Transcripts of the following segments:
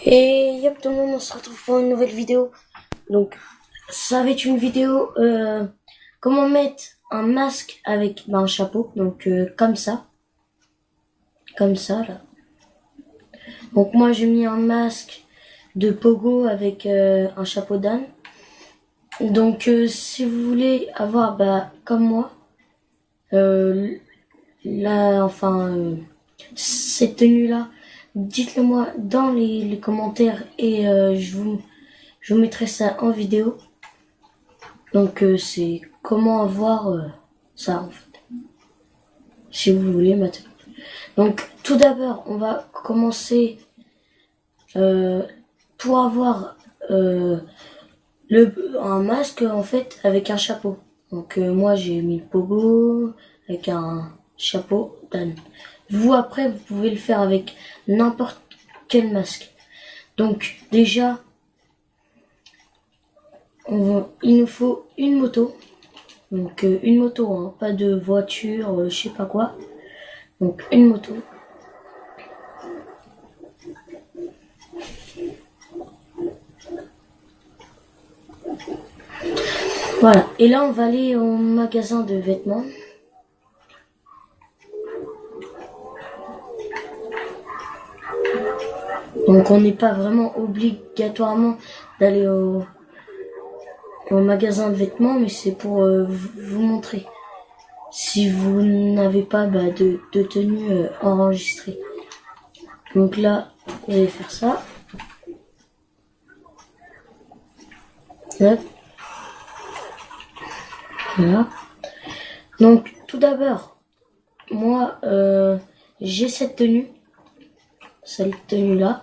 Et yep tout le monde, on se retrouve pour une nouvelle vidéo. Donc ça va être une vidéo comment mettre un masque avec un chapeau. Donc comme ça là. Donc moi j'ai mis un masque de pogo avec un chapeau d'âne. Donc si vous voulez avoir comme moi cette tenue là, dites-le moi dans les commentaires et je vous mettrai ça en vidéo. Donc c'est comment avoir ça en fait, si vous voulez maintenant. Donc tout d'abord on va commencer pour avoir un masque en fait avec un chapeau. Donc moi j'ai mis le pogo avec un chapeau d'âne. Vous après vous pouvez le faire avec n'importe quel masque. Donc déjà il nous faut une moto. Donc une moto, hein, pas de voiture, je sais pas quoi. Donc une moto. Voilà. Et là on va aller au magasin de vêtements. Donc on n'est pas vraiment obligatoirement d'aller au magasin de vêtements, mais c'est pour vous montrer. Si vous n'avez pas de tenue enregistrée. Donc là, vous allez faire ça. Hop. Voilà. Donc tout d'abord, moi j'ai cette tenue là,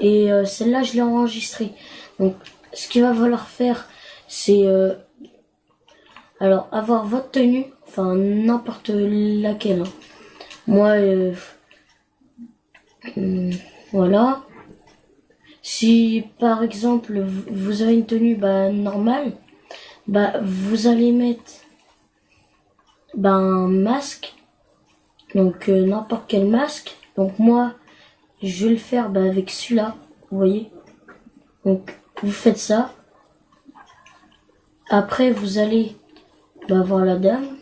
et celle-là je l'ai enregistrée. Donc ce qu'il va falloir faire, c'est alors avoir votre tenue, enfin n'importe laquelle, hein. Moi voilà. Si par exemple vous avez une tenue normale, vous allez mettre un masque, donc n'importe quel masque. Donc moi je vais le faire avec celui-là, vous voyez. Donc vous faites ça. Après vous allez voir la dame,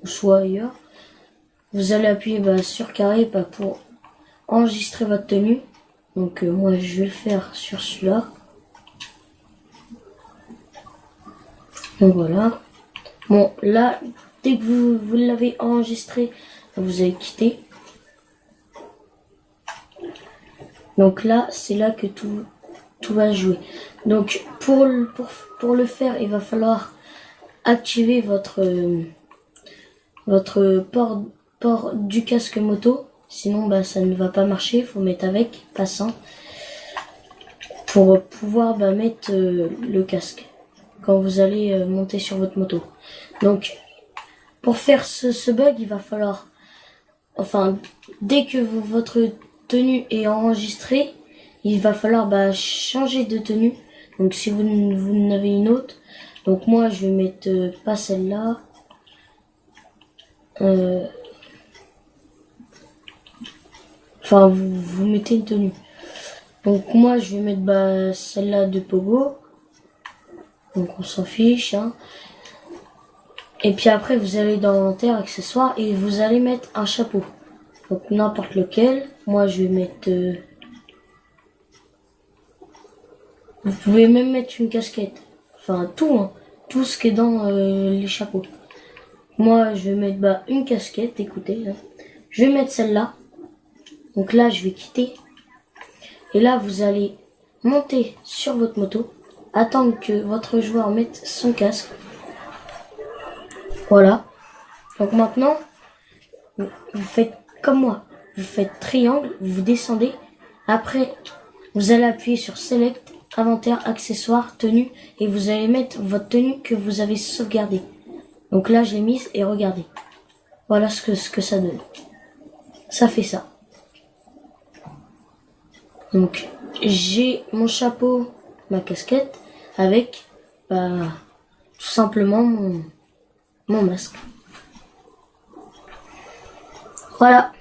ou soit ailleurs. Vous allez appuyer sur carré pour enregistrer votre tenue. Donc moi je vais le faire sur celui-là. Donc voilà. Bon là, dès que vous l'avez enregistré, vous allez quitter. Donc là, c'est là que tout va jouer. Donc pour le faire, il va falloir activer votre port du casque moto. Sinon ça ne va pas marcher. Il faut mettre avec, pas sans, pour pouvoir mettre le casque quand vous allez monter sur votre moto. Donc pour faire ce bug, il va falloir, enfin dès que votre tenue est enregistrée, il va falloir changer de tenue. Donc si vous en avez une autre, donc moi je vais mettre pas celle-là. Enfin vous mettez une tenue. Donc moi je vais mettre celle-là de pogo. Donc on s'en fiche, hein. Et puis après vous allez dans l'inventaire accessoires et vous allez mettre un chapeau. Donc n'importe lequel. Moi je vais mettre vous pouvez même mettre une casquette. Enfin tout, hein. Tout ce qui est dans les chapeaux. Moi je vais mettre une casquette, écoutez, hein. Je vais mettre celle-là. Donc là je vais quitter. Et là vous allez monter sur votre moto. Attendre que votre joueur mette son casque. Voilà. Donc maintenant, vous faites comme moi. Vous faites triangle, vous descendez. Après, vous allez appuyer sur Select, Inventaire, Accessoires, Tenue. Et vous allez mettre votre tenue que vous avez sauvegardée. Donc là, je l'ai mise et regardez. Voilà ce que ça donne. Ça fait ça. Donc, j'ai mon chapeau, ma casquette, avec tout simplement mon masque. Voilà.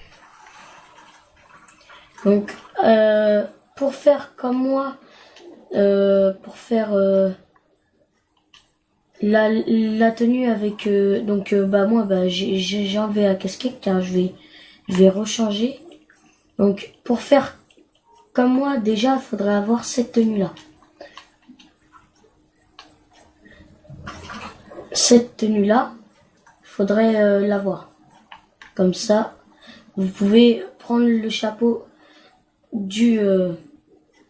Donc pour faire comme moi, pour faire la tenue avec moi j'ai enlevé la casquette car je vais rechanger. Donc pour faire comme moi, déjà il faudrait avoir cette tenue là. Cette tenue là, faudrait l'avoir. Comme ça, vous pouvez prendre le chapeau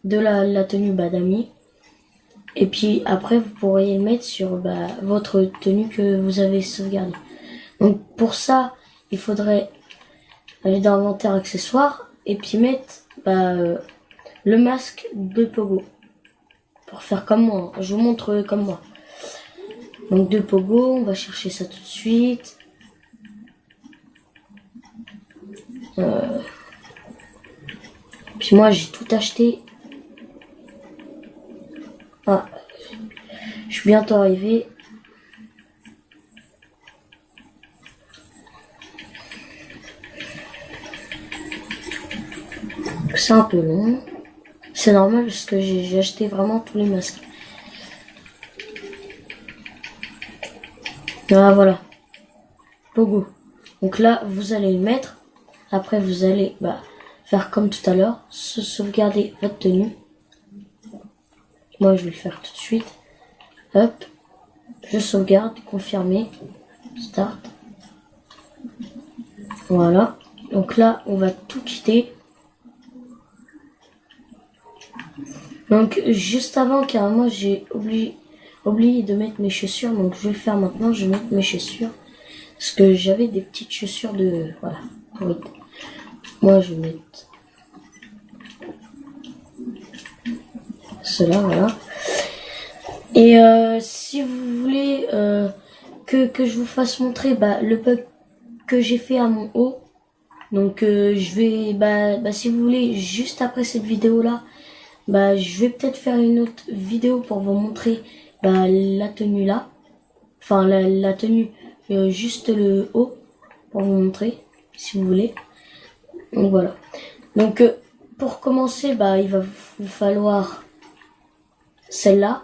de la tenue d'ami. Et puis après, vous pourriez le mettre sur votre tenue que vous avez sauvegardée. Donc pour ça, il faudrait aller dans l'inventaire accessoires et puis mettre le masque de Pogo. Pour faire comme moi, je vous montre comme moi. Donc de Pogo, on va chercher ça tout de suite. Puis moi j'ai tout acheté. Ah, je suis bientôt arrivé. C'est un peu long. C'est normal parce que j'ai acheté vraiment tous les masques. Ah voilà. Pogo. Donc là, vous allez le mettre. Après, vous allez faire comme tout à l'heure. Sauvegarder votre tenue. Moi, je vais le faire tout de suite. Hop. Je sauvegarde. Confirmer. Start. Voilà. Donc là, on va tout quitter. Donc, juste avant, car moi, j'ai oublié de mettre mes chaussures. Donc, je vais le faire maintenant. Je vais mettre mes chaussures. Parce que j'avais des petites chaussures de... Voilà. Moi, je vais mettre... Cela, voilà. Et si vous voulez que je vous fasse montrer le bug que j'ai fait à mon haut. Donc, je vais... si vous voulez, juste après cette vidéo-là, je vais peut-être faire une autre vidéo pour vous montrer la tenue là. Enfin, la tenue, juste le haut, pour vous montrer, si vous voulez. Donc voilà. Donc pour commencer, il va vous falloir celle-là.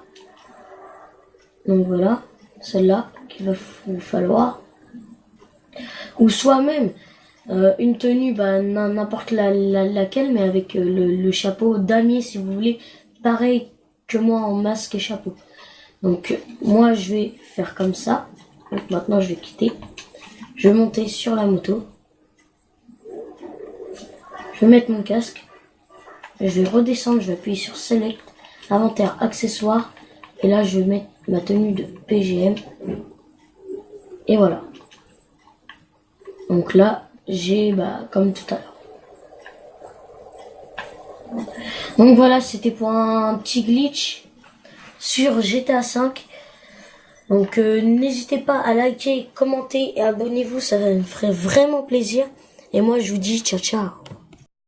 Donc voilà, celle-là qu'il va vous falloir. Ou soit même une tenue, n'importe laquelle, mais avec le chapeau damier si vous voulez. Pareil que moi en masque et chapeau. Donc moi je vais faire comme ça. Donc maintenant je vais quitter. Je vais monter sur la moto. Je vais mettre mon casque. Je vais redescendre, je vais appuyer sur Select, Inventaire, Accessoires. Et là, je vais mettre ma tenue de PGM. Et voilà. Donc là, j'ai comme tout à l'heure. Donc voilà, c'était pour un petit glitch sur GTA V. Donc n'hésitez pas à liker, commenter et abonnez-vous, ça me ferait vraiment plaisir. Et moi, je vous dis ciao ciao.